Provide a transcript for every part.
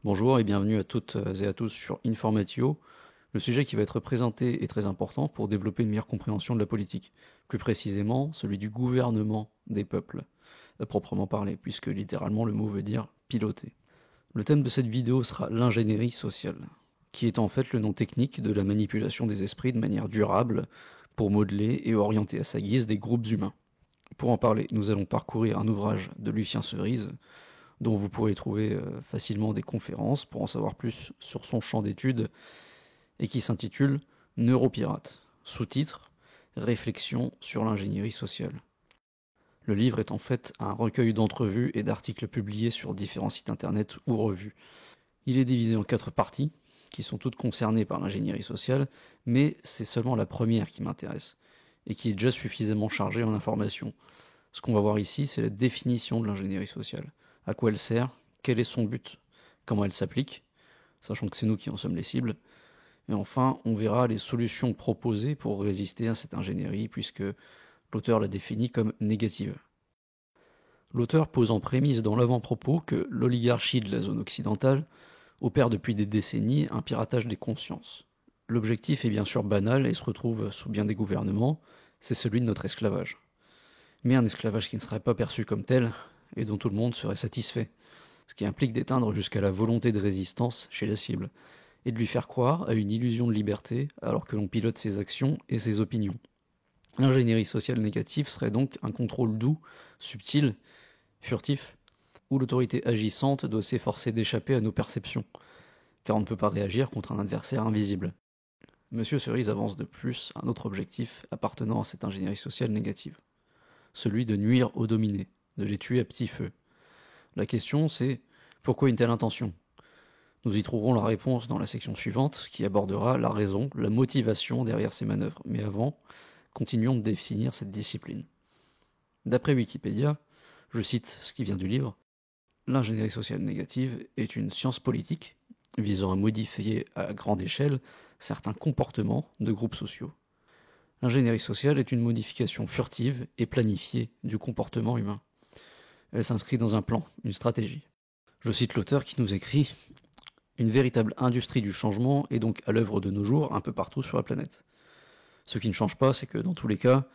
Bonjour et bienvenue à toutes et à tous sur Informatio. Le sujet qui va être présenté est très important pour développer une meilleure compréhension de la politique. Plus précisément, celui du gouvernement des peuples, à proprement parler, puisque littéralement le mot veut dire piloter. Le thème de cette vidéo sera l'ingénierie sociale, qui est en fait le nom technique de la manipulation des esprits de manière durable pour modeler et orienter à sa guise des groupes humains. Pour en parler, nous allons parcourir un ouvrage de Lucien Cerise, dont vous pourrez trouver facilement des conférences pour en savoir plus sur son champ d'études, et qui s'intitule Neuropirate, sous-titre Réflexion sur l'ingénierie sociale. Le livre est en fait un recueil d'entrevues et d'articles publiés sur différents sites internet ou revues. Il est divisé en 4 parties, qui sont toutes concernées par l'ingénierie sociale, mais c'est seulement la première qui m'intéresse, et qui est déjà suffisamment chargée en informations. Ce qu'on va voir ici, c'est la définition de l'ingénierie sociale. À quoi elle sert, quel est son but, comment elle s'applique, sachant que c'est nous qui en sommes les cibles. Et enfin, on verra les solutions proposées pour résister à cette ingénierie, puisque l'auteur la définit comme négative. L'auteur pose en prémisse dans l'avant-propos que l'oligarchie de la zone occidentale opère depuis des décennies un piratage des consciences. L'objectif est bien sûr banal et se retrouve sous bien des gouvernements, c'est celui de notre esclavage. Mais un esclavage qui ne serait pas perçu comme tel, et dont tout le monde serait satisfait, ce qui implique d'éteindre jusqu'à la volonté de résistance chez la cible, et de lui faire croire à une illusion de liberté alors que l'on pilote ses actions et ses opinions. L'ingénierie sociale négative serait donc un contrôle doux, subtil, furtif, où l'autorité agissante doit s'efforcer d'échapper à nos perceptions, car on ne peut pas réagir contre un adversaire invisible. Monsieur Cerise avance de plus un autre objectif appartenant à cette ingénierie sociale négative, celui de nuire aux dominés, de les tuer à petit feu. La question c'est, pourquoi une telle intention ? Nous y trouverons la réponse dans la section suivante, qui abordera la raison, la motivation derrière ces manœuvres. Mais avant, continuons de définir cette discipline. D'après Wikipédia, je cite ce qui vient du livre, l'ingénierie sociale négative est une science politique visant à modifier à grande échelle certains comportements de groupes sociaux. L'ingénierie sociale est une modification furtive et planifiée du comportement humain. Elle s'inscrit dans un plan, une stratégie. Je cite l'auteur qui nous écrit « Une véritable industrie du changement est donc à l'œuvre de nos jours un peu partout sur la planète. Ce qui ne change pas, c'est que dans tous les cas,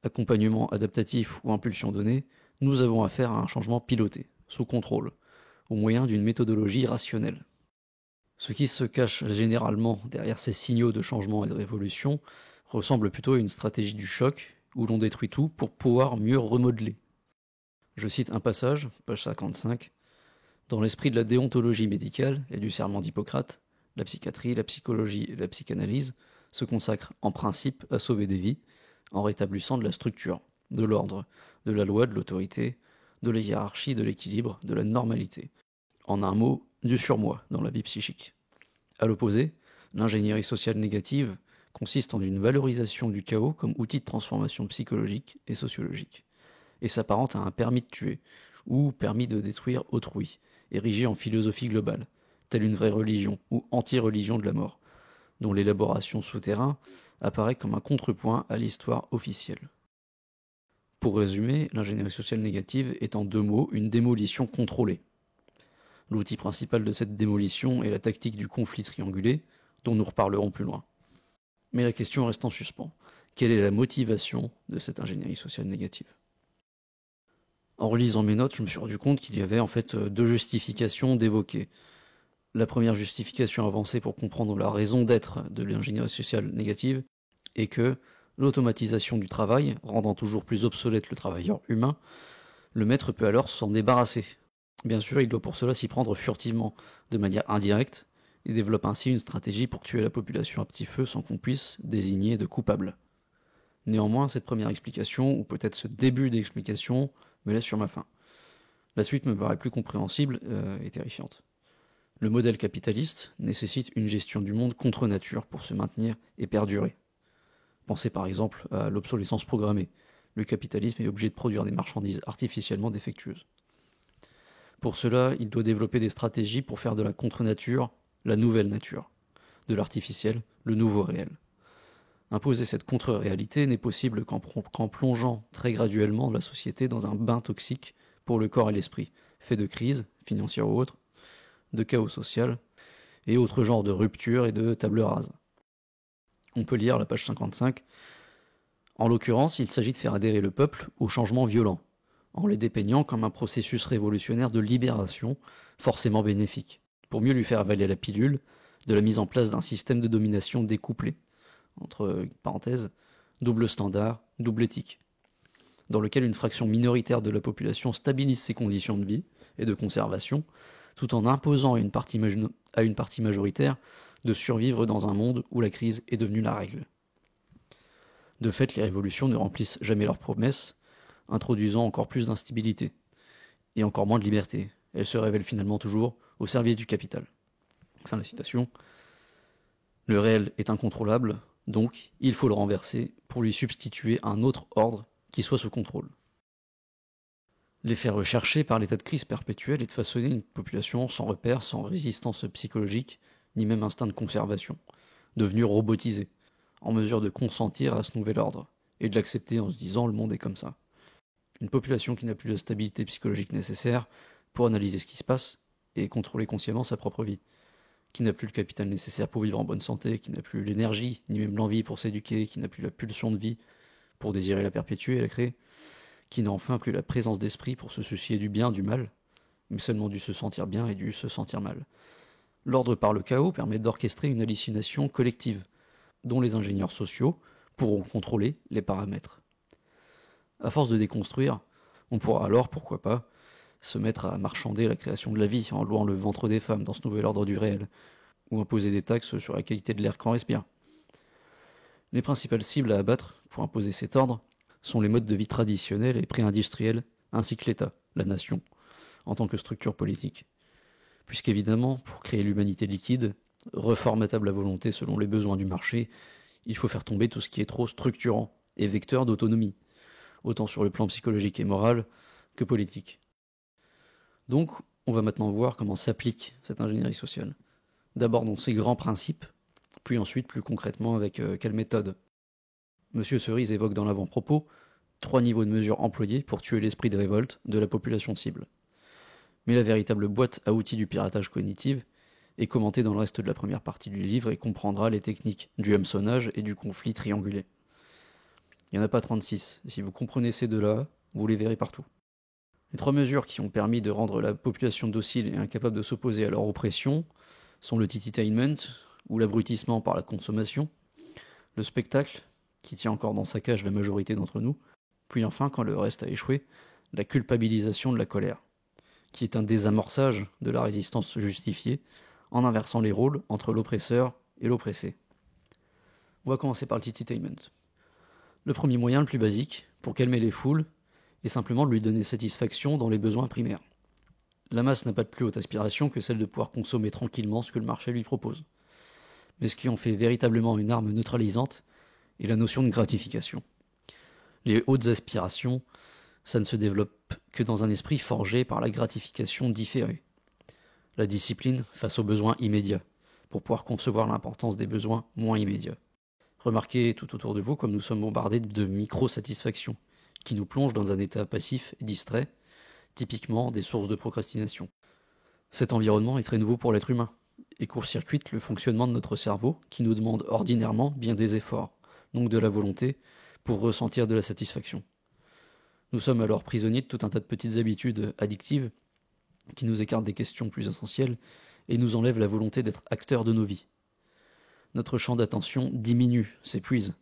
accompagnement adaptatif ou impulsion donnée, nous avons affaire à un changement piloté, sous contrôle, au moyen d'une méthodologie rationnelle. Ce qui se cache généralement derrière ces signaux de changement et de révolution ressemble plutôt à une stratégie du choc, où l'on détruit tout pour pouvoir mieux remodeler. » Je cite un passage, page 55, « Dans l'esprit de la déontologie médicale et du serment d'Hippocrate, la psychiatrie, la psychologie et la psychanalyse se consacrent en principe à sauver des vies, en rétablissant de la structure, de l'ordre, de la loi, de l'autorité, de la hiérarchie, de l'équilibre, de la normalité. En un mot, du surmoi dans la vie psychique. À l'opposé, l'ingénierie sociale négative consiste en une valorisation du chaos comme outil de transformation psychologique et sociologique, et s'apparente à un permis de tuer, ou permis de détruire autrui, érigé en philosophie globale, telle une vraie religion, ou anti-religion de la mort, dont l'élaboration souterrain apparaît comme un contrepoint à l'histoire officielle. Pour résumer, l'ingénierie sociale négative est en 2 mots une démolition contrôlée. L'outil principal de cette démolition est la tactique du conflit triangulé, dont nous reparlerons plus loin. Mais la question reste en suspens. Quelle est la motivation de cette ingénierie sociale négative ? En relisant mes notes, je me suis rendu compte qu'il y avait en fait 2 justifications d'évoquer. La première justification avancée pour comprendre la raison d'être de l'ingénierie sociale négative est que l'automatisation du travail, rendant toujours plus obsolète le travailleur humain, le maître peut alors s'en débarrasser. Bien sûr, il doit pour cela s'y prendre furtivement, de manière indirecte, et développe ainsi une stratégie pour tuer la population à petit feu sans qu'on puisse désigner de coupable. Néanmoins, cette première explication, ou peut-être ce début d'explication, me laisse sur ma faim. La suite me paraît plus compréhensible et terrifiante. Le modèle capitaliste nécessite une gestion du monde contre nature pour se maintenir et perdurer. Pensez par exemple à l'obsolescence programmée. Le capitalisme est obligé de produire des marchandises artificiellement défectueuses. Pour cela, il doit développer des stratégies pour faire de la contre-nature la nouvelle nature, de l'artificiel le nouveau réel. Imposer cette contre-réalité n'est possible qu'en plongeant très graduellement la société dans un bain toxique pour le corps et l'esprit, fait de crises, financières ou autres, de chaos social, et autres genres de ruptures et de tables rases. On peut lire la page 55. En l'occurrence, il s'agit de faire adhérer le peuple aux changements violents, en les dépeignant comme un processus révolutionnaire de libération forcément bénéfique, pour mieux lui faire avaler la pilule de la mise en place d'un système de domination découplé, entre parenthèses, double standard, double éthique, dans lequel une fraction minoritaire de la population stabilise ses conditions de vie et de conservation, tout en imposant à une partie majoritaire de survivre dans un monde où la crise est devenue la règle. De fait, les révolutions ne remplissent jamais leurs promesses, introduisant encore plus d'instabilité, et encore moins de liberté. Elles se révèlent finalement toujours au service du capital. Fin de la citation. Le réel est incontrôlable, donc il faut le renverser pour lui substituer un autre ordre qui soit sous contrôle. L'effet recherché par l'état de crise perpétuel est de façonner une population sans repère, sans résistance psychologique, ni même instinct de conservation, devenue robotisée, en mesure de consentir à ce nouvel ordre, et de l'accepter en se disant « le monde est comme ça ». Une population qui n'a plus la stabilité psychologique nécessaire pour analyser ce qui se passe et contrôler consciemment sa propre vie, qui n'a plus le capital nécessaire pour vivre en bonne santé, qui n'a plus l'énergie, ni même l'envie pour s'éduquer, qui n'a plus la pulsion de vie pour désirer la perpétuer et la créer, qui n'a enfin plus la présence d'esprit pour se soucier du bien, du mal, mais seulement du se sentir bien et du se sentir mal. L'ordre par le chaos permet d'orchestrer une hallucination collective, dont les ingénieurs sociaux pourront contrôler les paramètres. À force de déconstruire, on pourra alors, pourquoi pas, se mettre à marchander la création de la vie en louant le ventre des femmes dans ce nouvel ordre du réel, ou imposer des taxes sur la qualité de l'air qu'on respire. Les principales cibles à abattre pour imposer cet ordre sont les modes de vie traditionnels et pré-industriels, ainsi que l'État, la nation, en tant que structure politique. Puisqu'évidemment, pour créer l'humanité liquide, reformatable à volonté selon les besoins du marché, il faut faire tomber tout ce qui est trop structurant et vecteur d'autonomie, autant sur le plan psychologique et moral que politique. Donc, on va maintenant voir comment s'applique cette ingénierie sociale. D'abord dans ses grands principes, puis ensuite plus concrètement avec quelle méthode. Monsieur Cerise évoque dans l'avant-propos 3 niveaux de mesures employés pour tuer l'esprit de révolte de la population cible. Mais la véritable boîte à outils du piratage cognitif est commentée dans le reste de la première partie du livre et comprendra les techniques du hameçonnage et du conflit triangulé. Il n'y en a pas 36, et si vous comprenez ces deux-là, vous les verrez partout. Les 3 mesures qui ont permis de rendre la population docile et incapable de s'opposer à leur oppression sont le tititainment, ou l'abrutissement par la consommation, le spectacle, qui tient encore dans sa cage la majorité d'entre nous, puis enfin, quand le reste a échoué, la culpabilisation de la colère, qui est un désamorçage de la résistance justifiée, en inversant les rôles entre l'oppresseur et l'oppressé. On va commencer par le tititainment. Le premier moyen, le plus basique, pour calmer les foules, est simplement de lui donner satisfaction dans les besoins primaires. La masse n'a pas de plus haute aspiration que celle de pouvoir consommer tranquillement ce que le marché lui propose. Mais ce qui en fait véritablement une arme neutralisante est la notion de gratification. Les hautes aspirations, ça ne se développe que dans un esprit forgé par la gratification différée. La discipline face aux besoins immédiats, pour pouvoir concevoir l'importance des besoins moins immédiats. Remarquez tout autour de vous comme nous sommes bombardés de micro-satisfactions, qui nous plongent dans un état passif et distrait, typiquement des sources de procrastination. Cet environnement est très nouveau pour l'être humain, et court-circuite le fonctionnement de notre cerveau, qui nous demande ordinairement bien des efforts, donc de la volonté, pour ressentir de la satisfaction. Nous sommes alors prisonniers de tout un tas de petites habitudes addictives, qui nous écartent des questions plus essentielles, et nous enlèvent la volonté d'être acteurs de nos vies. Notre champ d'attention diminue, s'épuise.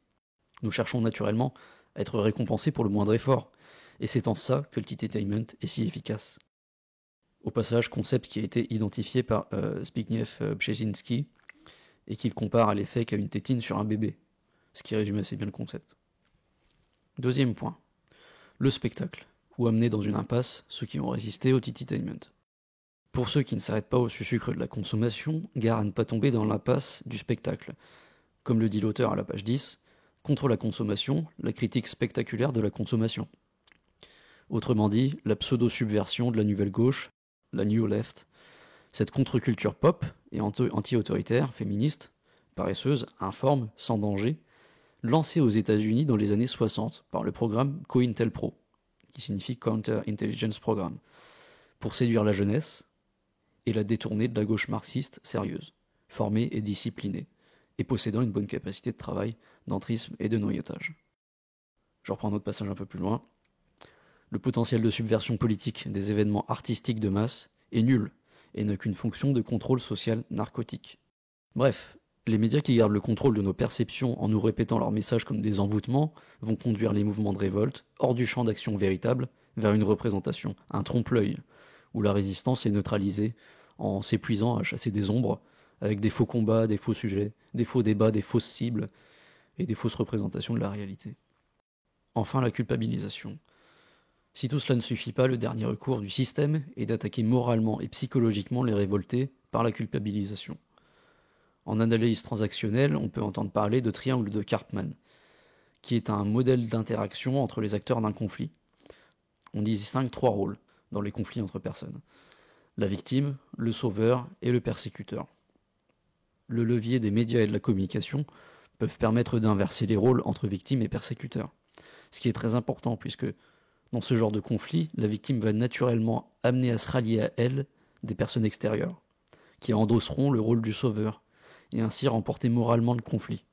Nous cherchons naturellement à être récompensés pour le moindre effort, et c'est en ça que le tititainment est si efficace. Au passage, concept qui a été identifié par Zbigniew Brzezinski, et qu'il compare à l'effet qu'a une tétine sur un bébé, ce qui résume assez bien le concept. Deuxième point, le spectacle, ou amener dans une impasse ceux qui ont résisté au tititainment. Pour ceux qui ne s'arrêtent pas au sucre de la consommation, gare à ne pas tomber dans l'impasse du spectacle. Comme le dit l'auteur à la page 10, contre la consommation, la critique spectaculaire de la consommation. Autrement dit, la pseudo-subversion de la nouvelle gauche, la New Left, cette contre-culture pop et anti-autoritaire, féministe, paresseuse, informe, sans danger, lancée aux États-Unis dans les années 60 par le programme COINTELPRO, qui signifie Counter Intelligence Program, pour séduire la jeunesse et la détourner de la gauche marxiste sérieuse, formée et disciplinée, et possédant une bonne capacité de travail, d'entrisme et de noyautage. Je reprends un autre passage un peu plus loin. Le potentiel de subversion politique des événements artistiques de masse est nul et n'a qu'une fonction de contrôle social narcotique. Bref, les médias qui gardent le contrôle de nos perceptions en nous répétant leurs messages comme des envoûtements vont conduire les mouvements de révolte hors du champ d'action véritable vers une représentation, un trompe-l'œil, où la résistance est neutralisée en s'épuisant à chasser des ombres avec des faux combats, des faux sujets, des faux débats, des fausses cibles et des fausses représentations de la réalité. Enfin, la culpabilisation. Si tout cela ne suffit pas, le dernier recours du système est d'attaquer moralement et psychologiquement les révoltés par la culpabilisation. En analyse transactionnelle, on peut entendre parler de triangle de Karpman, qui est un modèle d'interaction entre les acteurs d'un conflit. On y distingue 3 rôles dans les conflits entre personnes: la victime, le sauveur et le persécuteur. Le levier des médias et de la communication peuvent permettre d'inverser les rôles entre victime et persécuteur, ce qui est très important puisque dans ce genre de conflit, la victime va naturellement amener à se rallier à elle des personnes extérieures, qui endosseront le rôle du sauveur, et ainsi remporter moralement le conflit.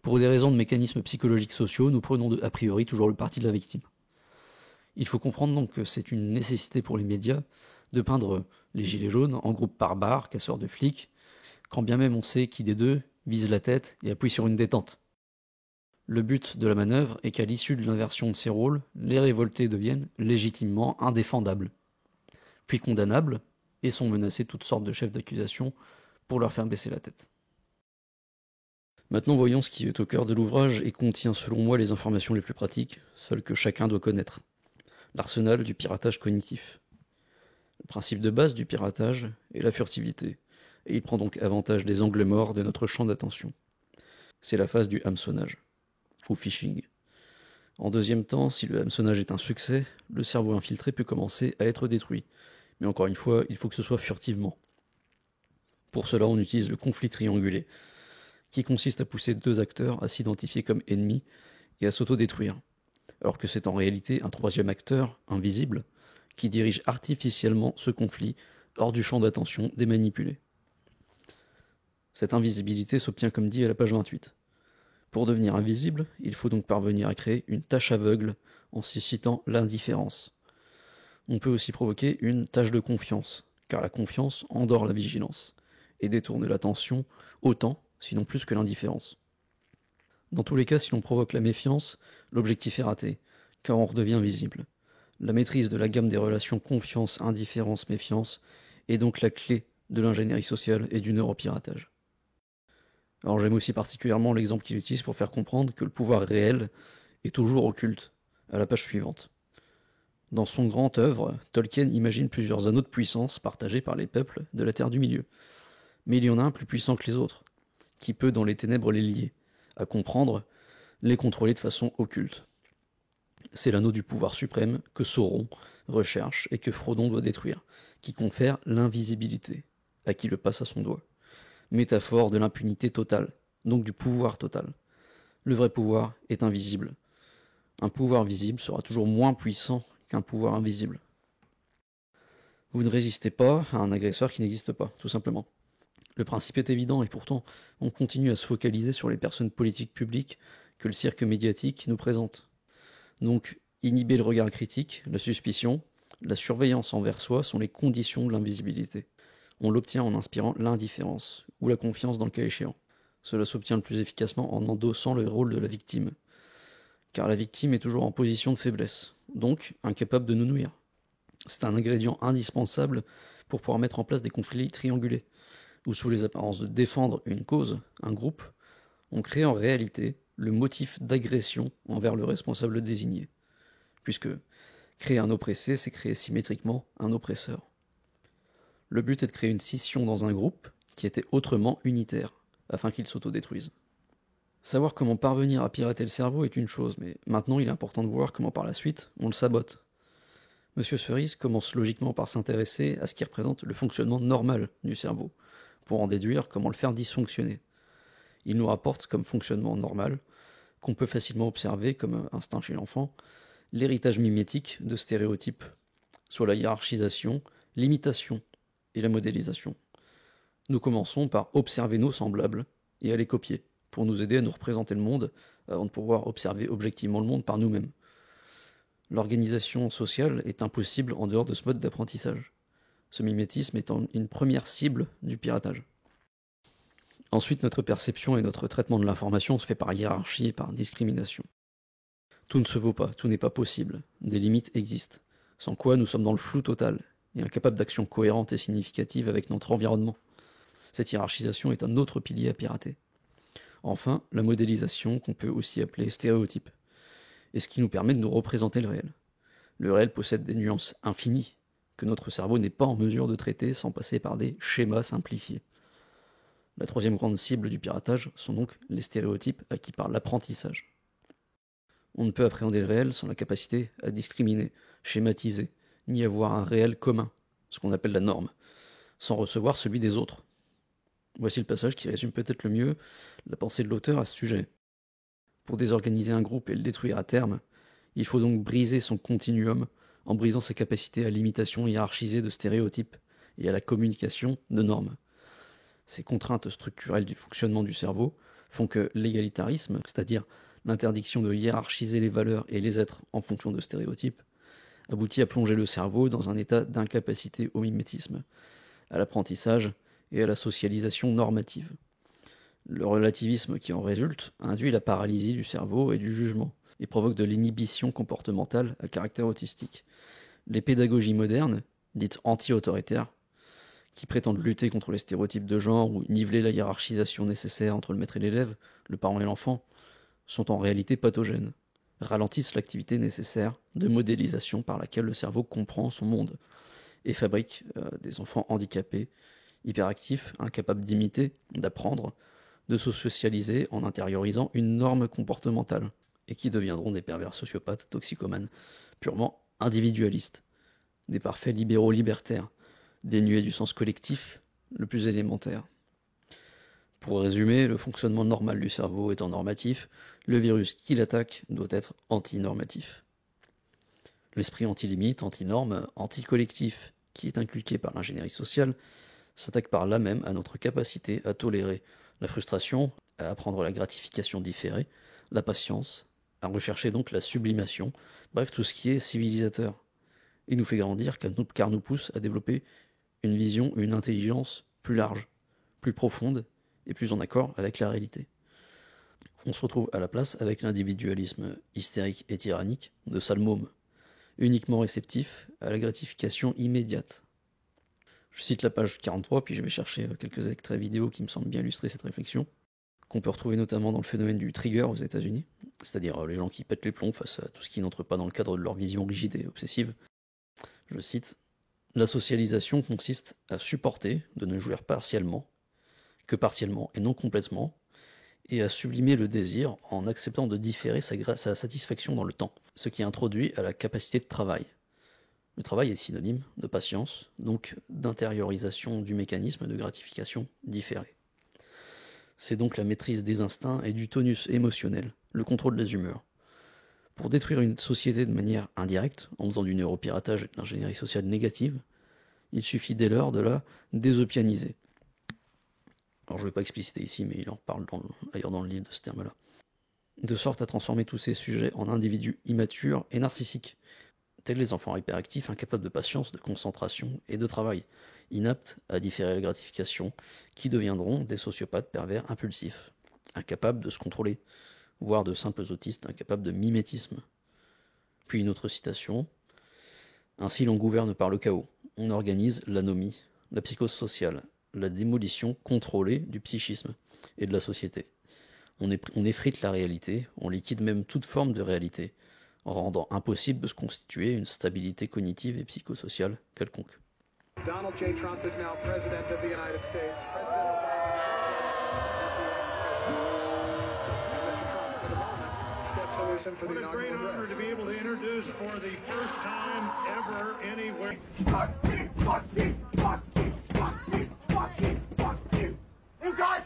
Pour des raisons de mécanismes psychologiques sociaux, nous prenons a priori toujours le parti de la victime. Il faut comprendre donc que c'est une nécessité pour les médias de peindre les gilets jaunes en groupe barbares, casseurs de flics, quand bien même on sait qui des deux vise la tête et appuie sur une détente. Le but de la manœuvre est qu'à l'issue de l'inversion de ces rôles, les révoltés deviennent légitimement indéfendables, puis condamnables, et sont menacés de toutes sortes de chefs d'accusation pour leur faire baisser la tête. Maintenant voyons ce qui est au cœur de l'ouvrage et contient selon moi les informations les plus pratiques, celles que chacun doit connaître. L'arsenal du piratage cognitif. Le principe de base du piratage est la furtivité, et il prend donc avantage des angles morts de notre champ d'attention. C'est la phase du hameçonnage, ou phishing. En deuxième temps, si le hameçonnage est un succès, le cerveau infiltré peut commencer à être détruit. Mais encore une fois, il faut que ce soit furtivement. Pour cela, on utilise le conflit triangulé, qui consiste à pousser 2 acteurs à s'identifier comme ennemis et à s'autodétruire, alors que c'est en réalité un 3e acteur, invisible, qui dirige artificiellement ce conflit hors du champ d'attention des manipulés. Cette invisibilité s'obtient comme dit à la page 28. Pour devenir invisible, il faut donc parvenir à créer une tache aveugle en suscitant l'indifférence. On peut aussi provoquer une tache de confiance, car la confiance endort la vigilance et détourne l'attention autant, sinon plus que l'indifférence. Dans tous les cas, si l'on provoque la méfiance, l'objectif est raté, car on redevient visible. La maîtrise de la gamme des relations confiance, indifférence, méfiance est donc la clé de l'ingénierie sociale et du neuropiratage. Alors j'aime aussi particulièrement l'exemple qu'il utilise pour faire comprendre que le pouvoir réel est toujours occulte, à la page suivante. Dans son grand œuvre, Tolkien imagine plusieurs anneaux de puissance partagés par les peuples de la Terre du Milieu. Mais il y en a un plus puissant que les autres, qui peut dans les ténèbres les lier, à comprendre, les contrôler de façon occulte. C'est l'anneau du pouvoir suprême que Sauron recherche et que Frodon doit détruire, qui confère l'invisibilité, à qui le passe à son doigt. Métaphore de l'impunité totale, donc du pouvoir total. Le vrai pouvoir est invisible. Un pouvoir visible sera toujours moins puissant qu'un pouvoir invisible. Vous ne résistez pas à un agresseur qui n'existe pas, tout simplement. Le principe est évident et pourtant on continue à se focaliser sur les personnes politiques publiques que le cirque médiatique nous présente. Donc inhiber le regard critique, la suspicion, la surveillance envers soi sont les conditions de l'invisibilité. On l'obtient en inspirant l'indifférence, ou la confiance dans le cas échéant. Cela s'obtient le plus efficacement en endossant le rôle de la victime. Car la victime est toujours en position de faiblesse, donc incapable de nous nuire. C'est un ingrédient indispensable pour pouvoir mettre en place des conflits triangulés, où sous les apparences de défendre une cause, un groupe, on crée en réalité le motif d'agression envers le responsable désigné. Puisque créer un oppressé, c'est créer symétriquement un oppresseur. Le but est de créer une scission dans un groupe qui était autrement unitaire, afin qu'il s'autodétruise. Savoir comment parvenir à pirater le cerveau est une chose, mais maintenant il est important de voir comment par la suite on le sabote. Monsieur Cerise commence logiquement par s'intéresser à ce qui représente le fonctionnement normal du cerveau, pour en déduire comment le faire dysfonctionner. Il nous rapporte comme fonctionnement normal, qu'on peut facilement observer comme instinct chez l'enfant, l'héritage mimétique de stéréotypes, soit la hiérarchisation, l'imitation et la modélisation. Nous commençons par observer nos semblables et à les copier, pour nous aider à nous représenter le monde, avant de pouvoir observer objectivement le monde par nous-mêmes. L'organisation sociale est impossible en dehors de ce mode d'apprentissage, ce mimétisme étant une première cible du piratage. Ensuite, notre perception et notre traitement de l'information se fait par hiérarchie et par discrimination. Tout ne se vaut pas, tout n'est pas possible, des limites existent, sans quoi nous sommes dans le flou total et incapables d'action cohérente et significative avec notre environnement. Cette hiérarchisation est un autre pilier à pirater. Enfin, la modélisation, qu'on peut aussi appeler stéréotype, est ce qui nous permet de nous représenter le réel. Le réel possède des nuances infinies que notre cerveau n'est pas en mesure de traiter sans passer par des schémas simplifiés. La troisième grande cible du piratage sont donc les stéréotypes acquis par l'apprentissage. On ne peut appréhender le réel sans la capacité à discriminer, schématiser, ni avoir un réel commun, ce qu'on appelle la norme, sans recevoir celui des autres. Voici le passage qui résume peut-être le mieux la pensée de l'auteur à ce sujet. Pour désorganiser un groupe et le détruire à terme, il faut donc briser son continuum en brisant ses capacités à l'imitation hiérarchisée de stéréotypes et à la communication de normes. Ces contraintes structurelles du fonctionnement du cerveau font que l'égalitarisme, c'est-à-dire l'interdiction de hiérarchiser les valeurs et les êtres en fonction de stéréotypes, aboutit à plonger le cerveau dans un état d'incapacité au mimétisme, à l'apprentissage et à la socialisation normative. Le relativisme qui en résulte induit la paralysie du cerveau et du jugement, et provoque de l'inhibition comportementale à caractère autistique. Les pédagogies modernes, dites anti-autoritaires, qui prétendent lutter contre les stéréotypes de genre ou niveler la hiérarchisation nécessaire entre le maître et l'élève, le parent et l'enfant, sont en réalité pathogènes, ralentissent l'activité nécessaire de modélisation par laquelle le cerveau comprend son monde, et fabriquent des enfants handicapés, hyperactifs, incapables d'imiter, d'apprendre, de se socialiser en intériorisant une norme comportementale, et qui deviendront des pervers sociopathes, toxicomanes, purement individualistes, des parfaits libéraux libertaires, dénués du sens collectif le plus élémentaire. Pour résumer, le fonctionnement normal du cerveau étant normatif, le virus qui l'attaque doit être antinormatif. L'esprit anti-limite, anti-norme, anti-collectif, qui est inculqué par l'ingénierie sociale, s'attaque par là même à notre capacité à tolérer la frustration, à apprendre la gratification différée, la patience, à rechercher donc la sublimation, bref tout ce qui est civilisateur. Il nous fait grandir car nous pousse à développer une vision, une intelligence plus large, plus profonde et plus en accord avec la réalité. On se retrouve à la place avec l'individualisme hystérique et tyrannique de sale môme, uniquement réceptif à la gratification immédiate. Je cite la page 43, puis je vais chercher quelques extraits vidéo qui me semblent bien illustrer cette réflexion, qu'on peut retrouver notamment dans le phénomène du trigger aux États-Unis, c'est-à-dire les gens qui pètent les plombs face à tout ce qui n'entre pas dans le cadre de leur vision rigide et obsessive. Je cite: « La socialisation consiste à supporter de ne jouir que partiellement et non complètement, et à sublimer le désir en acceptant de différer sa satisfaction dans le temps, ce qui introduit à la capacité de travail. Le travail est synonyme de patience, donc d'intériorisation du mécanisme de gratification différée. C'est donc la maîtrise des instincts et du tonus émotionnel, le contrôle des humeurs. Pour détruire une société de manière indirecte, en faisant du neuropiratage et de l'ingénierie sociale négative, il suffit dès lors de la désopianiser. » Alors je ne vais pas expliciter ici, mais il en parle ailleurs dans le livre de ce terme-là. De sorte à transformer tous ces sujets en individus immatures et narcissiques, tels les enfants hyperactifs incapables de patience, de concentration et de travail, inaptes à différer la gratification, qui deviendront des sociopathes pervers impulsifs, incapables de se contrôler, voire de simples autistes incapables de mimétisme. Puis une autre citation: « Ainsi l'on gouverne par le chaos, on organise l'anomie, la psychose sociale, la démolition contrôlée du psychisme et de la société. On effrite la réalité, on liquide même toute forme de réalité, en rendant impossible de se constituer une stabilité cognitive et psychosociale quelconque. » Donald J. Trump is now President of the United States. What a great honor to be able to introduce for the first time ever anywhere. Fuck you, fuck you, fuck you, fuck you, fuck you, fuck you. You guys,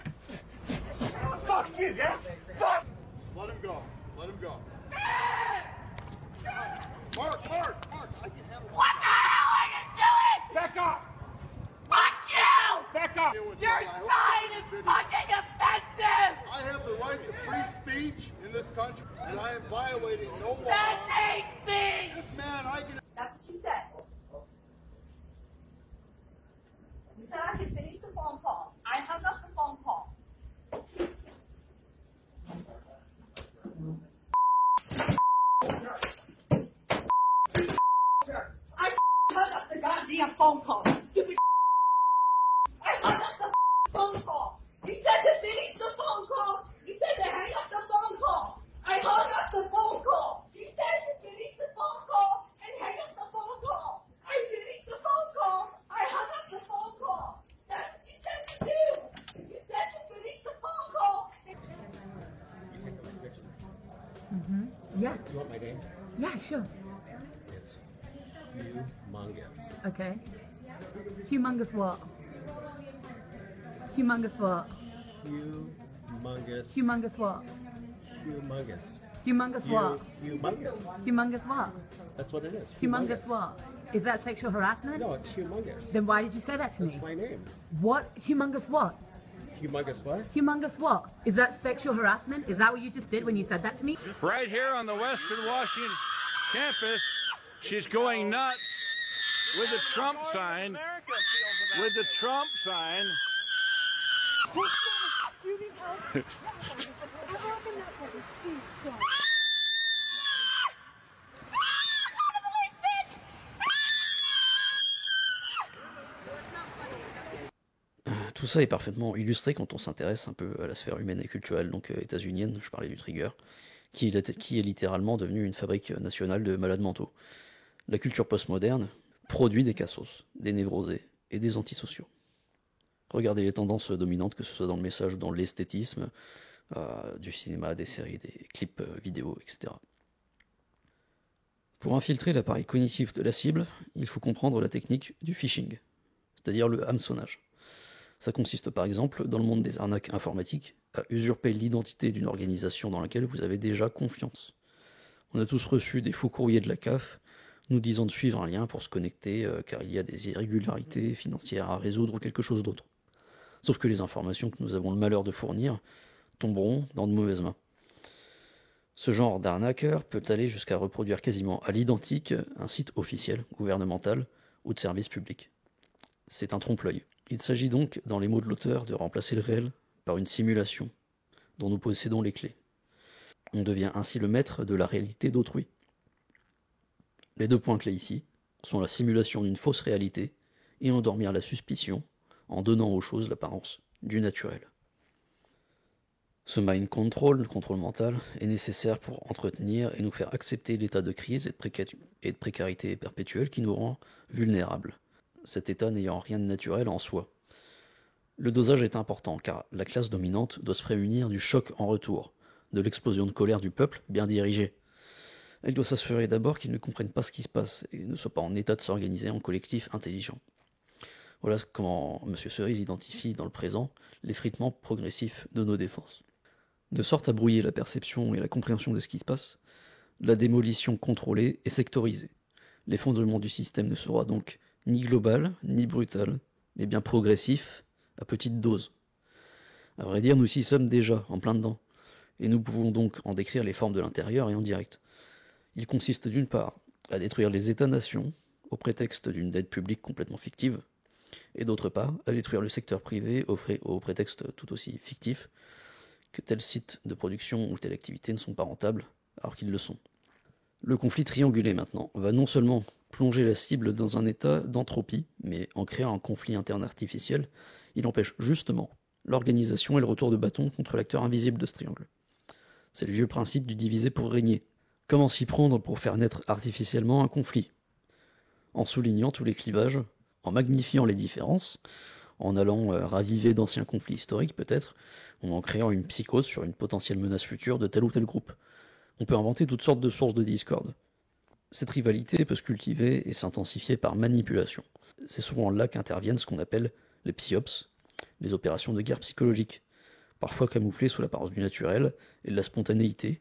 fuck you, yeah? Fuck! Let him go, let him go. Mark, I can handle it. What the hell are you doing? Back off! Your sign is fucking offensive! I have the right to free speech in this country, and I am violating no law. That's hate speech! This man, I can... That's what you said. You said I could finish the phone call. I hung up the phone call. I hung up the goddamn phone call. Stupid. I hung up the phone call. You said to finish the phone call. You said to hang up the phone call. I hung up the phone call. You said to finish the phone call and hang up the phone call. I finished the phone call. I hung up the phone call. That's what you said to do. You said to finish the phone call. Yeah. You want my name? Yeah, sure. It's humongous. Okay. Humongous what? Humongous what? Humongous. Humongous what? Humongous. Humongous what? Humongous. Humongous what? That's what it is. Humongous what? Is that sexual harassment? No, it's humongous. Then why did you say that to That's me? my name. What? Humongous what? Humongous what? Humongous what? Is that sexual harassment? Is that what you just did when you said that to me? Right here on the Western Washington campus, she's going nuts with the Trump sign. With the Trump sign. Tout ça est parfaitement illustré quand on s'intéresse un peu à la sphère humaine et culturelle, donc états-unienne, je parlais du Trigger, qui est littéralement devenue une fabrique nationale de malades mentaux. La culture postmoderne produit des cassos, des névrosés et des antisociaux. Regardez les tendances dominantes, que ce soit dans le message ou dans l'esthétisme, du cinéma, des séries, des clips vidéo, etc. Pour infiltrer l'appareil cognitif de la cible, il faut comprendre la technique du phishing, c'est-à-dire le hameçonnage. Ça consiste par exemple, dans le monde des arnaques informatiques, à usurper l'identité d'une organisation dans laquelle vous avez déjà confiance. On a tous reçu des faux courriers de la CAF nous disant de suivre un lien pour se connecter car il y a des irrégularités financières à résoudre ou quelque chose d'autre. Sauf que les informations que nous avons le malheur de fournir tomberont dans de mauvaises mains. Ce genre d'arnaqueur peut aller jusqu'à reproduire quasiment à l'identique un site officiel, gouvernemental ou de service public. C'est un trompe-l'œil. Il s'agit donc, dans les mots de l'auteur, de remplacer le réel par une simulation dont nous possédons les clés. On devient ainsi le maître de la réalité d'autrui. Les deux points clés ici sont la simulation d'une fausse réalité et endormir la suspicion en donnant aux choses l'apparence du naturel. Ce mind control, le contrôle mental, est nécessaire pour entretenir et nous faire accepter l'état de crise et de précarité perpétuelle qui nous rend vulnérables, cet état n'ayant rien de naturel en soi. Le dosage est important car la classe dominante doit se prémunir du choc en retour, de l'explosion de colère du peuple bien dirigé. Elle doit s'assurer d'abord qu'ils ne comprennent pas ce qui se passe et ne soient pas en état de s'organiser en collectif intelligent. Voilà comment M. Cerise identifie dans le présent l'effritement progressif de nos défenses. De sorte à brouiller la perception et la compréhension de ce qui se passe, la démolition contrôlée et sectorisée. L'effondrement du système ne sera donc ni global, ni brutal, mais bien progressif, à petite dose. À vrai dire, nous y sommes déjà, en plein dedans, et nous pouvons donc en décrire les formes de l'intérieur et en direct. Il consiste d'une part à détruire les États-nations, au prétexte d'une dette publique complètement fictive, et d'autre part à détruire le secteur privé au prétexte tout aussi fictif que tel site de production ou telle activité ne sont pas rentables, alors qu'ils le sont. Le conflit triangulé maintenant va non seulement plonger la cible dans un état d'entropie, mais en créant un conflit interne artificiel, il empêche justement l'organisation et le retour de bâton contre l'acteur invisible de ce triangle. C'est le vieux principe du diviser pour régner. Comment s'y prendre pour faire naître artificiellement un conflit? En soulignant tous les clivages, en magnifiant les différences, en allant raviver d'anciens conflits historiques peut-être, ou en créant une psychose sur une potentielle menace future de tel ou tel groupe. On peut inventer toutes sortes de sources de discorde. Cette rivalité peut se cultiver et s'intensifier par manipulation. C'est souvent là qu'interviennent ce qu'on appelle les psyops, les opérations de guerre psychologique, parfois camouflées sous l'apparence du naturel et de la spontanéité,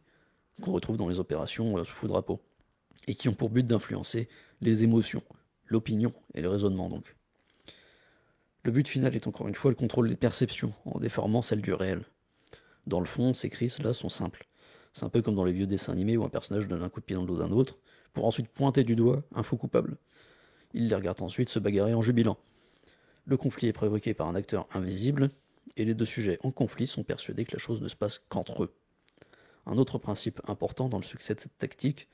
qu'on retrouve dans les opérations sous faux drapeau, et qui ont pour but d'influencer les émotions, l'opinion et le raisonnement donc. Le but final est encore une fois le contrôle des perceptions, en déformant celle du réel. Dans le fond, ces crises-là sont simples. C'est un peu comme dans les vieux dessins animés où un personnage donne un coup de pied dans le dos d'un autre, pour ensuite pointer du doigt un faux coupable. Il les regarde ensuite se bagarrer en jubilant. Le conflit est provoqué par un acteur invisible, et les deux sujets en conflit sont persuadés que la chose ne se passe qu'entre eux. Un autre principe important dans le succès de cette tactique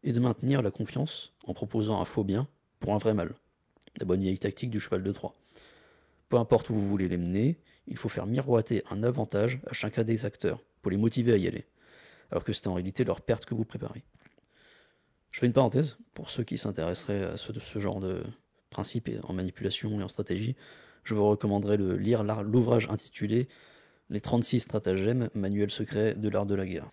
est de maintenir la confiance en proposant un faux bien pour un vrai mal. La bonne vieille tactique du cheval de Troie. Peu importe où vous voulez les mener, il faut faire miroiter un avantage à chacun des acteurs, pour les motiver à y aller, alors que c'est en réalité leur perte que vous préparez. Je fais une parenthèse, pour ceux qui s'intéresseraient à ce genre de principe en manipulation et en stratégie, je vous recommanderais de lire l'ouvrage intitulé « Les 36 stratagèmes, manuel secret de l'art de la guerre ».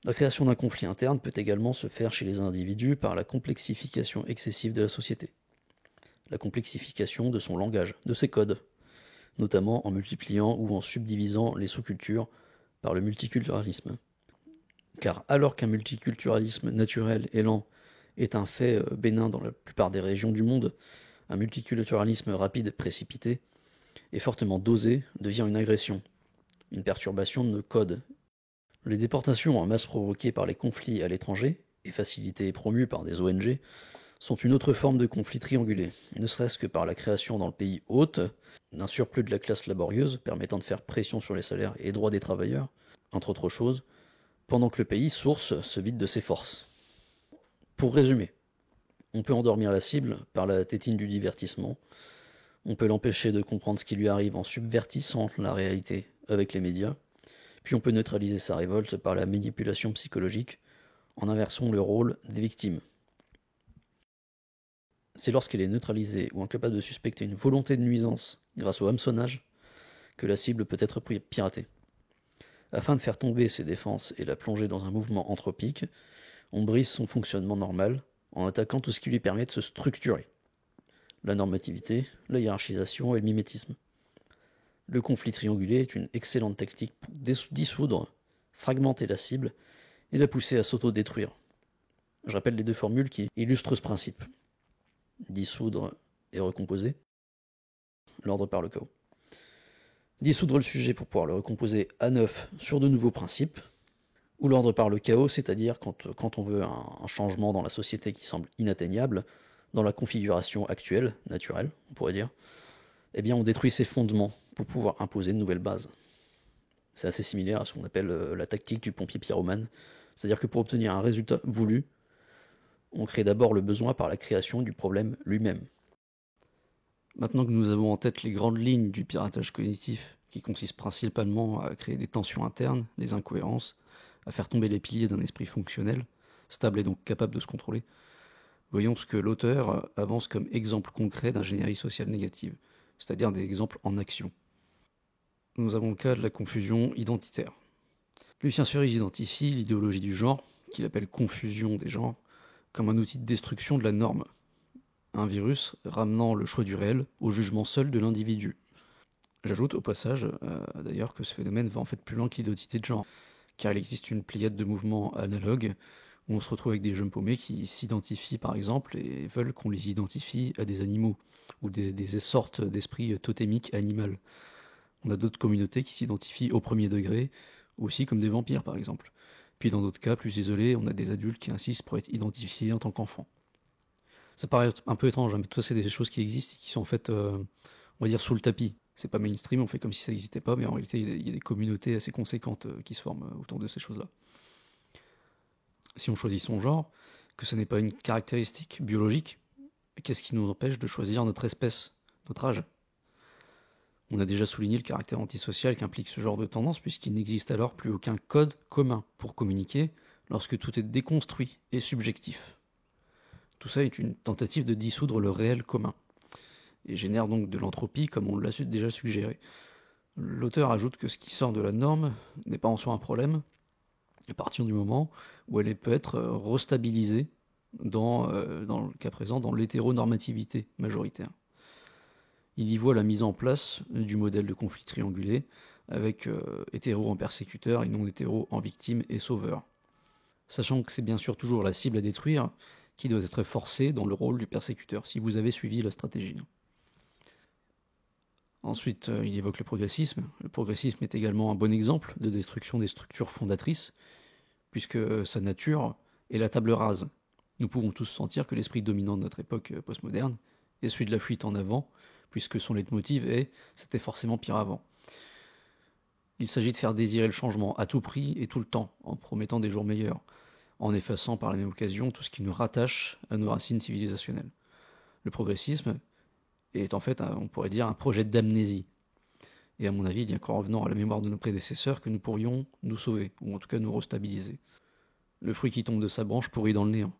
La création d'un conflit interne peut également se faire chez les individus par la complexification excessive de la société. La complexification de son langage, de ses codes, notamment en multipliant ou en subdivisant les sous-cultures par le multiculturalisme. Car alors qu'un multiculturalisme naturel et lent est un fait bénin dans la plupart des régions du monde, un multiculturalisme rapide, précipité, et fortement dosé devient une agression, une perturbation de nos codes. Les déportations en masse provoquées par les conflits à l'étranger, et facilitées et promues par des ONG, sont une autre forme de conflit triangulé, ne serait-ce que par la création dans le pays hôte d'un surplus de la classe laborieuse permettant de faire pression sur les salaires et droits des travailleurs, entre autres choses, pendant que le pays source se vide de ses forces. Pour résumer, on peut endormir la cible par la tétine du divertissement, on peut l'empêcher de comprendre ce qui lui arrive en subvertissant la réalité avec les médias, puis on peut neutraliser sa révolte par la manipulation psychologique en inversant le rôle des victimes. C'est lorsqu'elle est neutralisée ou incapable de suspecter une volonté de nuisance grâce au hameçonnage que la cible peut être piratée. Afin de faire tomber ses défenses et la plonger dans un mouvement anthropique, on brise son fonctionnement normal en attaquant tout ce qui lui permet de se structurer. La normativité, la hiérarchisation et le mimétisme. Le conflit triangulé est une excellente tactique pour dissoudre, fragmenter la cible et la pousser à s'autodétruire. Je rappelle les deux formules qui illustrent ce principe. Dissoudre et recomposer. L'ordre par le chaos. Dissoudre le sujet pour pouvoir le recomposer à neuf sur de nouveaux principes. Ou l'ordre par le chaos, c'est-à-dire quand on veut un changement dans la société qui semble inatteignable, dans la configuration actuelle, naturelle, on pourrait dire, eh bien on détruit ses fondements pour pouvoir imposer de nouvelles bases. C'est assez similaire à ce qu'on appelle la tactique du pompier pyromane, c'est-à-dire que pour obtenir un résultat voulu, on crée d'abord le besoin par la création du problème lui-même. Maintenant que nous avons en tête les grandes lignes du piratage cognitif, qui consiste principalement à créer des tensions internes, des incohérences, à faire tomber les piliers d'un esprit fonctionnel, stable et donc capable de se contrôler, voyons ce que l'auteur avance comme exemple concret d'ingénierie sociale négative, c'est-à-dire des exemples en action. Nous avons le cas de la confusion identitaire. Lucien Cerise identifie l'idéologie du genre, qu'il appelle confusion des genres, comme un outil de destruction de la norme. Un virus ramenant le choix du réel au jugement seul de l'individu. J'ajoute au passage, d'ailleurs, que ce phénomène va en fait plus loin que l'identité de genre, car il existe une pléiade de mouvements analogues où on se retrouve avec des jeunes paumés qui s'identifient par exemple et veulent qu'on les identifie à des animaux, ou des sortes d'esprits totémiques animales. On a d'autres communautés qui s'identifient au premier degré, aussi comme des vampires par exemple. Puis dans d'autres cas plus isolés, on a des adultes qui insistent pour être identifiés en tant qu'enfants. Ça paraît un peu étrange, hein, mais tout ça c'est des choses qui existent et qui sont en fait, on va dire, sous le tapis. C'est pas mainstream, on fait comme si ça n'existait pas, mais en réalité il y a des communautés assez conséquentes qui se forment autour de ces choses-là. Si on choisit son genre, que ce n'est pas une caractéristique biologique, qu'est-ce qui nous empêche de choisir notre espèce, notre âge ? On a déjà souligné le caractère antisocial qu'implique ce genre de tendance, puisqu'il n'existe alors plus aucun code commun pour communiquer lorsque tout est déconstruit et subjectif. Tout ça est une tentative de dissoudre le réel commun, et génère donc de l'entropie comme on l'a déjà suggéré. L'auteur ajoute que ce qui sort de la norme n'est pas en soi un problème, à partir du moment où elle peut être restabilisée dans le cas présent, dans l'hétéronormativité majoritaire. Il y voit la mise en place du modèle de conflit triangulé, avec hétéros en persécuteur et non-hétéros en victime et sauveur. Sachant que c'est bien sûr toujours la cible à détruire qui doit être forcée dans le rôle du persécuteur, si vous avez suivi la stratégie. Ensuite, il évoque le progressisme. Le progressisme est également un bon exemple de destruction des structures fondatrices, puisque sa nature est la table rase. Nous pouvons tous sentir que l'esprit dominant de notre époque postmoderne est celui de la fuite en avant, puisque son leitmotiv est « c'était forcément pire avant ». Il s'agit de faire désirer le changement à tout prix et tout le temps, en promettant des jours meilleurs, en effaçant par la même occasion tout ce qui nous rattache à nos racines civilisationnelles. Le progressisme est en fait, on pourrait dire, un projet d'amnésie. Et à mon avis, il n'y a qu'en revenant à la mémoire de nos prédécesseurs que nous pourrions nous sauver, ou en tout cas nous restabiliser. Le fruit qui tombe de sa branche pourrit dans le néant.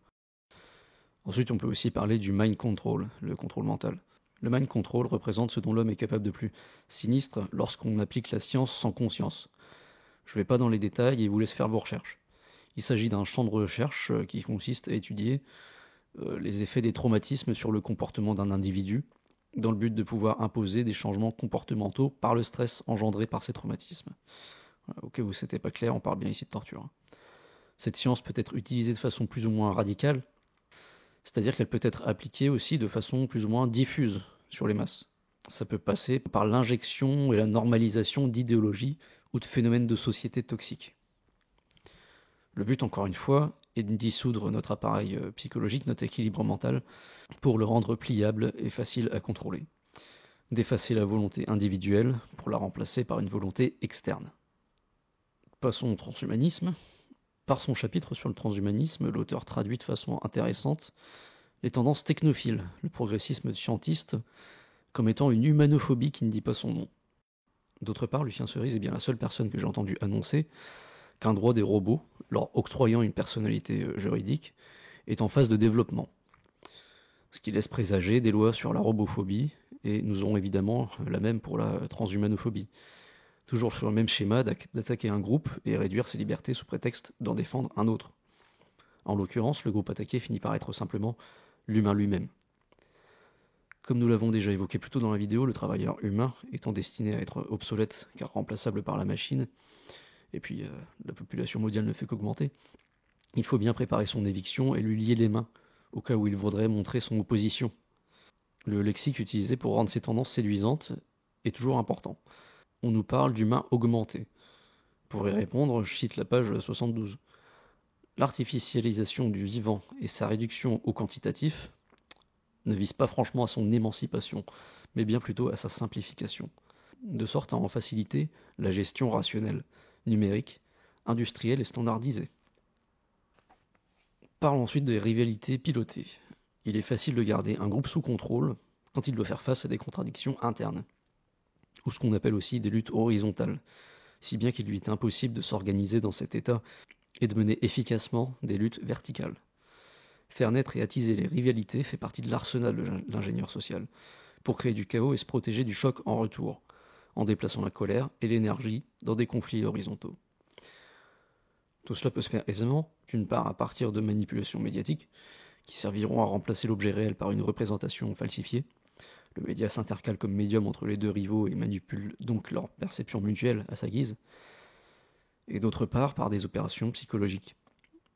Ensuite, on peut aussi parler du mind control, le contrôle mental. Le mind control représente ce dont l'homme est capable de plus sinistre lorsqu'on applique la science sans conscience. Je ne vais pas dans les détails et vous laisse faire vos recherches. Il s'agit d'un champ de recherche qui consiste à étudier les effets des traumatismes sur le comportement d'un individu, dans le but de pouvoir imposer des changements comportementaux par le stress engendré par ces traumatismes. Voilà, au cas où c'était pas clair, on parle bien ici de torture. Cette science peut être utilisée de façon plus ou moins radicale, c'est-à-dire qu'elle peut être appliquée aussi de façon plus ou moins diffuse sur les masses. Ça peut passer par l'injection et la normalisation d'idéologies ou de phénomènes de société toxiques. Le but, encore une fois, est de dissoudre notre appareil psychologique, notre équilibre mental, pour le rendre pliable et facile à contrôler. D'effacer la volonté individuelle pour la remplacer par une volonté externe. Passons au transhumanisme. Par son chapitre sur le transhumanisme, l'auteur traduit de façon intéressante les tendances technophiles, le progressisme scientiste, comme étant une humanophobie qui ne dit pas son nom. D'autre part, Lucien Cerise est bien la seule personne que j'ai entendu annoncer qu'un droit des robots, leur octroyant une personnalité juridique, est en phase de développement. Ce qui laisse présager des lois sur la robophobie, et nous aurons évidemment la même pour la transhumanophobie. Toujours sur le même schéma d'attaquer un groupe et réduire ses libertés sous prétexte d'en défendre un autre. En l'occurrence, le groupe attaqué finit par être simplement l'humain lui-même. Comme nous l'avons déjà évoqué plus tôt dans la vidéo, le travailleur humain étant destiné à être obsolète car remplaçable par la machine, et puis la population mondiale ne fait qu'augmenter, il faut bien préparer son éviction et lui lier les mains, au cas où il voudrait montrer son opposition. Le lexique utilisé pour rendre ces tendances séduisantes est toujours important. On nous parle d'humain augmenté. Pour y répondre, je cite la page 72. L'artificialisation du vivant et sa réduction au quantitatif ne vise pas franchement à son émancipation, mais bien plutôt à sa simplification, de sorte à en faciliter la gestion rationnelle, numérique, industrielle et standardisée. Parlons ensuite des rivalités pilotées. Il est facile de garder un groupe sous contrôle quand il doit faire face à des contradictions internes, ou ce qu'on appelle aussi des luttes horizontales, si bien qu'il lui est impossible de s'organiser dans cet état et de mener efficacement des luttes verticales. Faire naître et attiser les rivalités fait partie de l'arsenal de l'ingénieur social, pour créer du chaos et se protéger du choc en retour, en déplaçant la colère et l'énergie dans des conflits horizontaux. Tout cela peut se faire aisément, d'une part à partir de manipulations médiatiques, qui serviront à remplacer l'objet réel par une représentation falsifiée. Le média s'intercale comme médium entre les deux rivaux et manipule donc leur perception mutuelle à sa guise. Et d'autre part par des opérations psychologiques,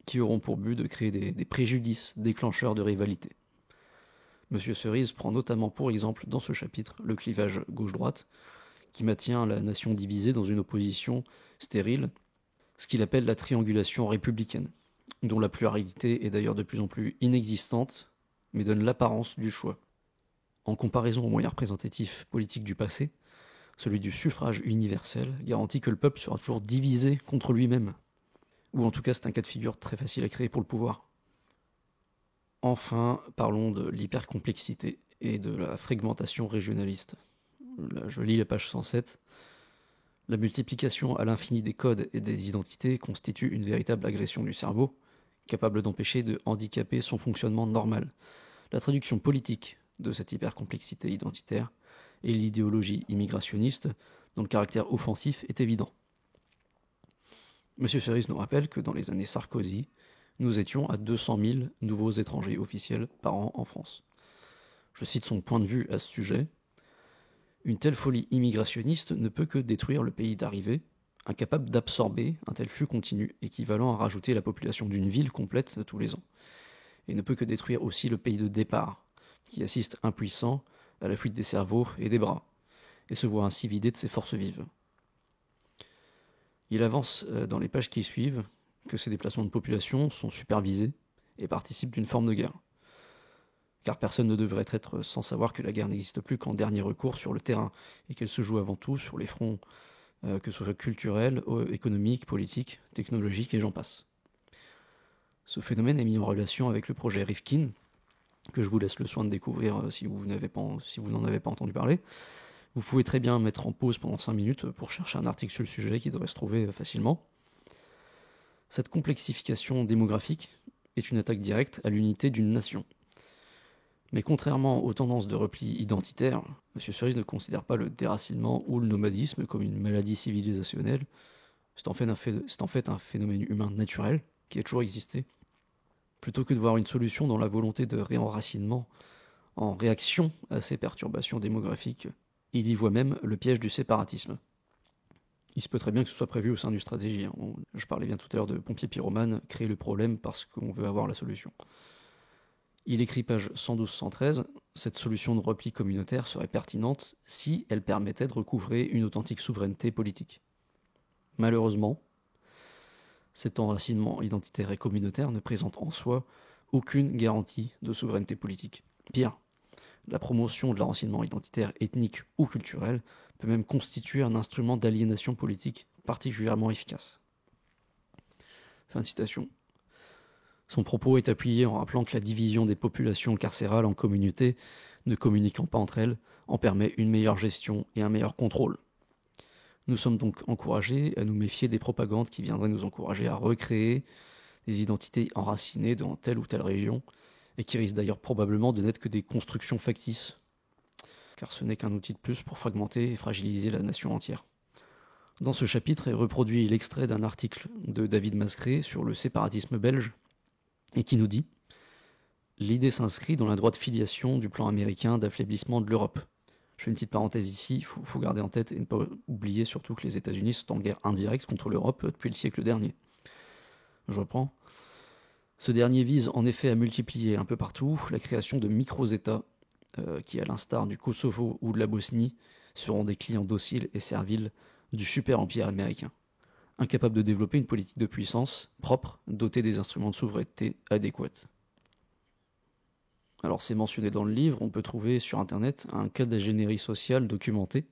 qui auront pour but de créer des préjudices déclencheurs de rivalité. Monsieur Cerise prend notamment pour exemple dans ce chapitre le clivage gauche-droite, qui maintient la nation divisée dans une opposition stérile, ce qu'il appelle la triangulation républicaine, dont la pluralité est d'ailleurs de plus en plus inexistante, mais donne l'apparence du choix. En comparaison aux moyens représentatifs politiques du passé, celui du suffrage universel garantit que le peuple sera toujours divisé contre lui-même. Ou en tout cas, c'est un cas de figure très facile à créer pour le pouvoir. Enfin, parlons de l'hypercomplexité et de la fragmentation régionaliste. Là, je lis la page 107. La multiplication à l'infini des codes et des identités constitue une véritable agression du cerveau, capable d'empêcher de handicaper son fonctionnement normal. La traduction politique de cette hypercomplexité identitaire et l'idéologie immigrationniste, dont le caractère offensif est évident. M. Cerise nous rappelle que dans les années Sarkozy, nous étions à 200 000 nouveaux étrangers officiels par an en France. Je cite son point de vue à ce sujet. « Une telle folie immigrationniste ne peut que détruire le pays d'arrivée, incapable d'absorber un tel flux continu équivalent à rajouter la population d'une ville complète tous les ans, et ne peut que détruire aussi le pays de départ, qui assiste impuissant à la fuite des cerveaux et des bras, et se voit ainsi vidé de ses forces vives. Il avance dans les pages qui suivent que ces déplacements de population sont supervisés et participent d'une forme de guerre. Car personne ne devrait être sans savoir que la guerre n'existe plus qu'en dernier recours sur le terrain et qu'elle se joue avant tout sur les fronts que ce soit culturels, économiques, politiques, technologiques et j'en passe. Ce phénomène est mis en relation avec le projet Rifkin, que je vous laisse le soin de découvrir si vous n'en avez pas entendu parler. Vous pouvez très bien mettre en pause pendant 5 minutes pour chercher un article sur le sujet qui devrait se trouver facilement. Cette complexification démographique est une attaque directe à l'unité d'une nation. Mais contrairement aux tendances de repli identitaire, M. Cerise ne considère pas le déracinement ou le nomadisme comme une maladie civilisationnelle. C'est en fait un phénomène humain naturel qui a toujours existé. Plutôt que de voir une solution dans la volonté de réenracinement en réaction à ces perturbations démographiques, il y voit même le piège du séparatisme. Il se peut très bien que ce soit prévu au sein d'une stratégie. Je parlais bien tout à l'heure de pompier pyromane, créer le problème parce qu'on veut avoir la solution. Il écrit page 112-113, cette solution de repli communautaire serait pertinente si elle permettait de recouvrer une authentique souveraineté politique. Malheureusement, cet enracinement identitaire et communautaire ne présente en soi aucune garantie de souveraineté politique. Pire, la promotion de l'enracinement identitaire, ethnique ou culturel peut même constituer un instrument d'aliénation politique particulièrement efficace. Fin de citation. Son propos est appuyé en rappelant que la division des populations carcérales en communautés, ne communiquant pas entre elles, en permet une meilleure gestion et un meilleur contrôle. Nous sommes donc encouragés à nous méfier des propagandes qui viendraient nous encourager à recréer des identités enracinées dans telle ou telle région, et qui risquent d'ailleurs probablement de n'être que des constructions factices, car ce n'est qu'un outil de plus pour fragmenter et fragiliser la nation entière. Dans ce chapitre est reproduit l'extrait d'un article de David Mascret sur le séparatisme belge, et qui nous dit « L'idée s'inscrit dans la droite filiation du plan américain d'affaiblissement de l'Europe. » Je fais une petite parenthèse ici, il faut garder en tête et ne pas oublier surtout que les États-Unis sont en guerre indirecte contre l'Europe depuis le siècle dernier. Je reprends. Ce dernier vise en effet à multiplier un peu partout la création de micro-États qui, à l'instar du Kosovo ou de la Bosnie, seront des clients dociles et serviles du super-empire américain, incapable de développer une politique de puissance propre, dotée des instruments de souveraineté adéquats. Alors c'est mentionné dans le livre, on peut trouver sur internet un cas d'ingénierie sociale documenté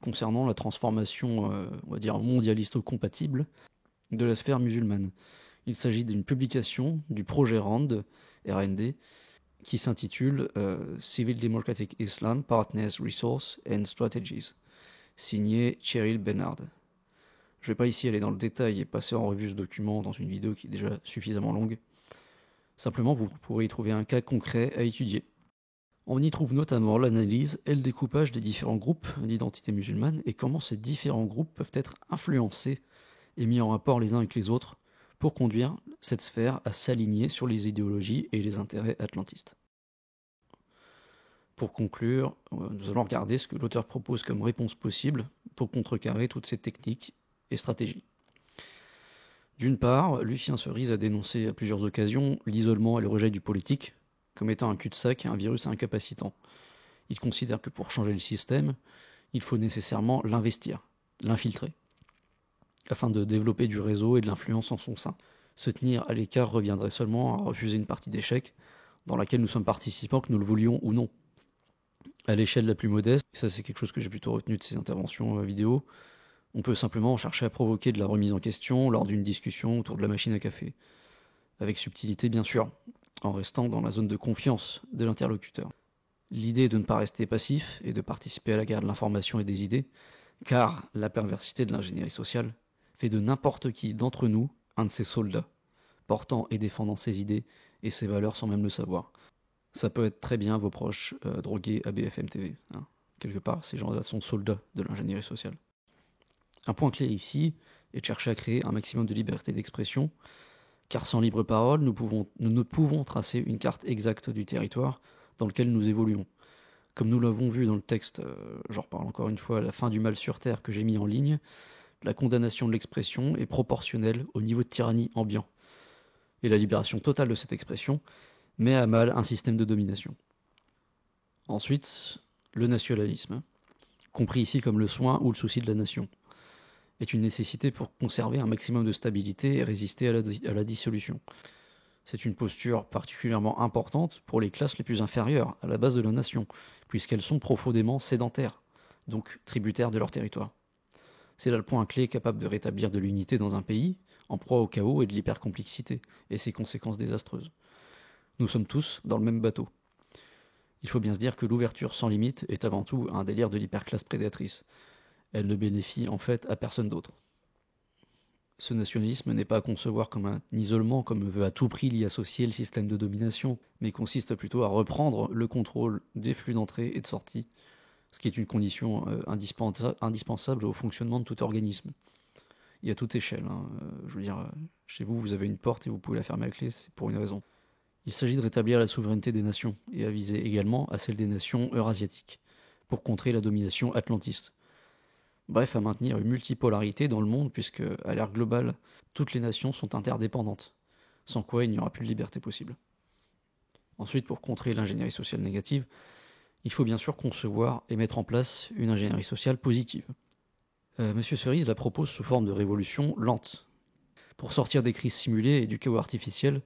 concernant la transformation, on va dire mondialisto-compatible de la sphère musulmane. Il s'agit d'une publication du projet RAND, qui s'intitule Civil Democratic Islam Partners Resources and Strategies, signé Cheryl Bernard. Je ne vais pas ici aller dans le détail et passer en revue ce document dans une vidéo qui est déjà suffisamment longue. Simplement, vous pourrez y trouver un cas concret à étudier. On y trouve notamment l'analyse et le découpage des différents groupes d'identité musulmane et comment ces différents groupes peuvent être influencés et mis en rapport les uns avec les autres pour conduire cette sphère à s'aligner sur les idéologies et les intérêts atlantistes. Pour conclure, nous allons regarder ce que l'auteur propose comme réponse possible pour contrecarrer toutes ces techniques et stratégies. D'une part, Lucien Cerise a dénoncé à plusieurs occasions l'isolement et le rejet du politique comme étant un cul-de-sac et un virus incapacitant. Il considère que pour changer le système, il faut nécessairement l'investir, l'infiltrer, afin de développer du réseau et de l'influence en son sein. Se tenir à l'écart reviendrait seulement à refuser une partie d'échecs dans laquelle nous sommes participants, que nous le voulions ou non. À l'échelle la plus modeste, et ça c'est quelque chose que j'ai plutôt retenu de ces interventions vidéo, on peut simplement chercher à provoquer de la remise en question lors d'une discussion autour de la machine à café. Avec subtilité bien sûr, en restant dans la zone de confiance de l'interlocuteur. L'idée est de ne pas rester passif et de participer à la guerre de l'information et des idées, car la perversité de l'ingénierie sociale fait de n'importe qui d'entre nous un de ses soldats, portant et défendant ses idées et ses valeurs sans même le savoir. Ça peut être très bien vos proches drogués à BFM TV. Quelque part, ces gens-là sont soldats de l'ingénierie sociale. Un point clé ici est de chercher à créer un maximum de liberté d'expression, car sans libre parole, nous ne pouvons tracer une carte exacte du territoire dans lequel nous évoluons. Comme nous l'avons vu dans le texte, j'en reparle encore une fois, à la fin du mal sur Terre que j'ai mis en ligne, la condamnation de l'expression est proportionnelle au niveau de tyrannie ambiant. Et la libération totale de cette expression met à mal un système de domination. Ensuite, le nationalisme. compris ici comme le soin ou le souci de la nation, est une nécessité pour conserver un maximum de stabilité et résister à la dissolution. C'est une posture particulièrement importante pour les classes les plus inférieures à la base de la nation, puisqu'elles sont profondément sédentaires, donc tributaires de leur territoire. C'est là le point clé capable de rétablir de l'unité dans un pays, en proie au chaos et de l'hypercomplexité, et ses conséquences désastreuses. Nous sommes tous dans le même bateau. Il faut bien se dire que l'ouverture sans limite est avant tout un délire de l'hyperclasse prédatrice. Elle ne bénéficie en fait à personne d'autre. Ce nationalisme n'est pas à concevoir comme un isolement, comme veut à tout prix l'y associer le système de domination, mais consiste plutôt à reprendre le contrôle des flux d'entrée et de sortie, ce qui est une condition indispensable au fonctionnement de tout organisme. Et à toute échelle. Je veux dire, chez vous, vous avez une porte et vous pouvez la fermer à clé, c'est pour une raison. Il s'agit de rétablir la souveraineté des nations, et à viser également à celle des nations eurasiatiques, pour contrer la domination atlantiste. Bref, à maintenir une multipolarité dans le monde, puisque, à l'ère globale, toutes les nations sont interdépendantes, sans quoi il n'y aura plus de liberté possible. Ensuite, pour contrer l'ingénierie sociale négative, il faut bien sûr concevoir et mettre en place une ingénierie sociale positive. Monsieur Cerise la propose sous forme de révolution lente. Pour sortir des crises simulées et du chaos artificiel,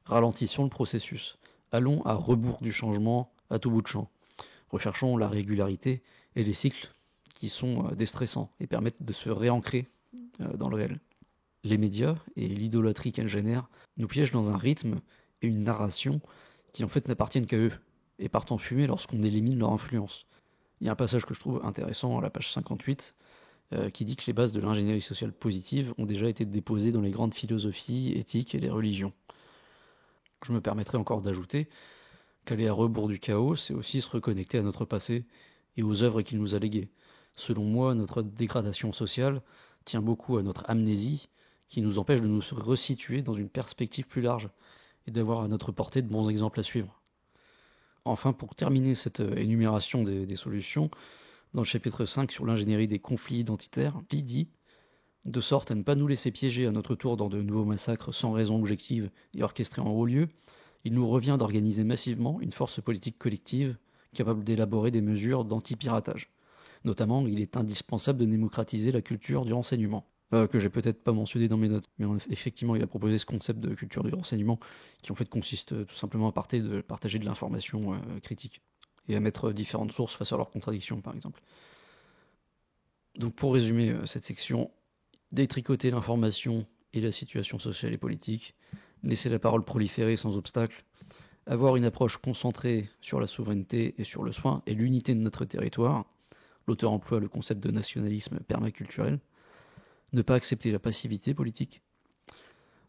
ralentissons le processus. Allons à rebours du changement à tout bout de champ. Recherchons la régularité et les cycles qui sont déstressants et permettent de se réancrer dans le réel. Les médias et l'idolâtrie qu'elles génèrent nous piègent dans un rythme et une narration qui en fait n'appartiennent qu'à eux et partent en fumée lorsqu'on élimine leur influence. Il y a un passage que je trouve intéressant à la page 58 qui dit que les bases de l'ingénierie sociale positive ont déjà été déposées dans les grandes philosophies éthiques et les religions. Je me permettrai encore d'ajouter qu'aller à rebours du chaos, c'est aussi se reconnecter à notre passé et aux œuvres qu'il nous a léguées. Selon moi, notre dégradation sociale tient beaucoup à notre amnésie qui nous empêche de nous resituer dans une perspective plus large et d'avoir à notre portée de bons exemples à suivre. Enfin, pour terminer cette énumération des solutions, dans le chapitre 5 sur l'ingénierie des conflits identitaires, il dit « De sorte à ne pas nous laisser piéger à notre tour dans de nouveaux massacres sans raison objective et orchestrés en haut lieu, il nous revient d'organiser massivement une force politique collective capable d'élaborer des mesures d'anti-piratage. Notamment, il est indispensable de démocratiser la culture du renseignement. » Que j'ai peut-être pas mentionné dans mes notes, mais effectivement, il a proposé ce concept de culture du renseignement qui en fait consiste tout simplement à partager de l'information critique et à mettre différentes sources face à leurs contradictions, par exemple. Donc pour résumer cette section, détricoter l'information et la situation sociale et politique, laisser la parole proliférer sans obstacle, avoir une approche concentrée sur la souveraineté et sur le soin et l'unité de notre territoire, l'auteur emploie le concept de nationalisme permaculturel, ne pas accepter la passivité politique,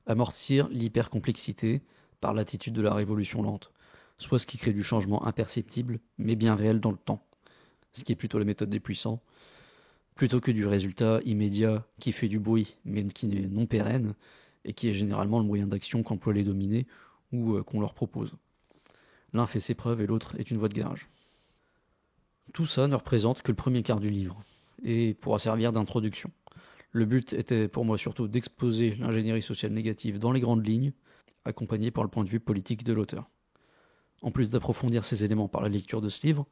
amortir l'hypercomplexité par l'attitude de la révolution lente, soit ce qui crée du changement imperceptible, mais bien réel dans le temps, ce qui est plutôt la méthode des puissants, plutôt que du résultat immédiat qui fait du bruit, mais qui n'est non pérenne, et qui est généralement le moyen d'action qu'emploient les dominés ou qu'on leur propose. L'un fait ses preuves et l'autre est une voie de garage. Tout ça ne représente que le premier quart du livre, et pourra servir d'introduction. Le but était pour moi surtout d'exposer l'ingénierie sociale négative dans les grandes lignes, accompagné par le point de vue politique de l'auteur. En plus d'approfondir ces éléments par la lecture de ce livre,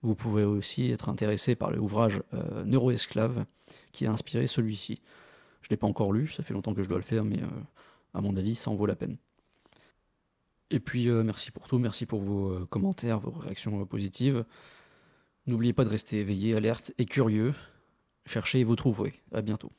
vous pouvez aussi être intéressé par l'ouvrage Neuroesclave qui a inspiré celui-ci. Je ne l'ai pas encore lu, ça fait longtemps que je dois le faire, mais à mon avis, ça en vaut la peine. Et puis, merci pour tout, merci pour vos commentaires, vos réactions positives. N'oubliez pas de rester éveillé, alerte et curieux. Cherchez et vous trouverez. À bientôt.